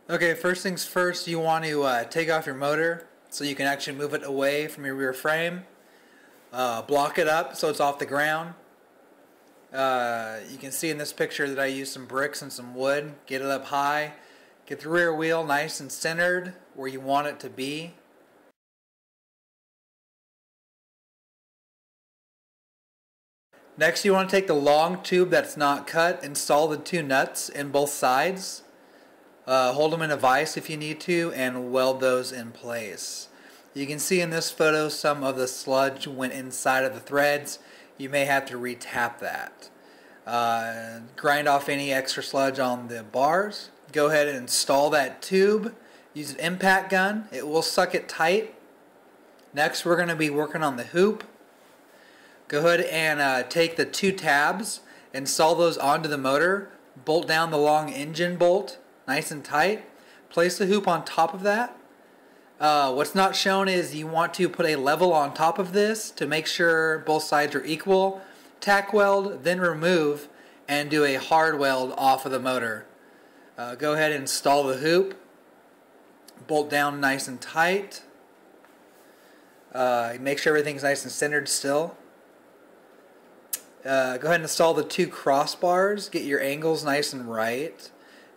Okay, first things first, you want to take off your motor so you can actually move it away from your rear frame. Block it up so it's off the ground. You can see in this picture that I used some bricks and some wood. Get it up high. Get the rear wheel nice and centered where you want it to be. Next, you want to take the long tube that's not cut, install the two nuts in both sides. Hold them in a vise if you need to, and weld those in place. You can see in this photo some of the sludge went inside of the threads. You may have to re-tap that. Grind off any extra sludge on the bars. Go ahead and install that tube. Use an impact gun. It will suck it tight. Next, we're going to be working on the hoop. Go ahead and take the two tabs, install those onto the motor, bolt down the long engine bolt nice and tight, place the hoop on top of that. What's not shown is you want to put a level on top of this to make sure both sides are equal. Tack weld, then remove and do a hard weld off of the motor. Go ahead and install the hoop, bolt down nice and tight. Make sure everything's nice and centered still. Go ahead and install the two crossbars. Get your angles nice and right.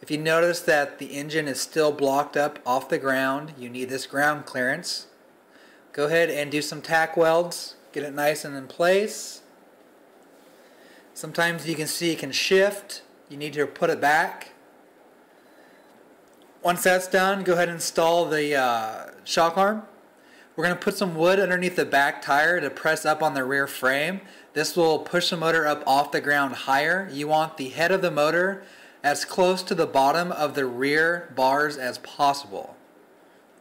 If you notice that the engine is still blocked up off the ground, you need this ground clearance. Go ahead and do some tack welds. Get it nice and in place. Sometimes you can see it can shift. You need to put it back. Once that's done, go ahead and install the shock arm. We're going to put some wood underneath the back tire to press up on the rear frame. This will push the motor up off the ground higher. You want the head of the motor as close to the bottom of the rear bars as possible.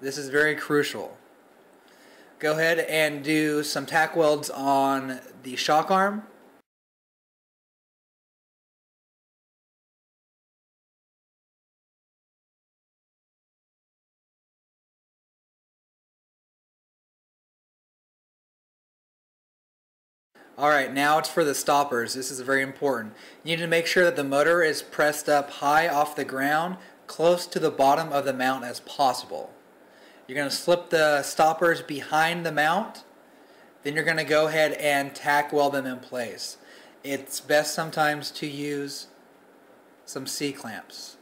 This is very crucial. Go ahead and do some tack welds on the shock arm. Alright, now it's for the stoppers. This is very important. You need to make sure that the motor is pressed up high off the ground, close to the bottom of the mount as possible. You're going to slip the stoppers behind the mount, then you're going to go ahead and tack weld them in place. It's best sometimes to use some C-clamps.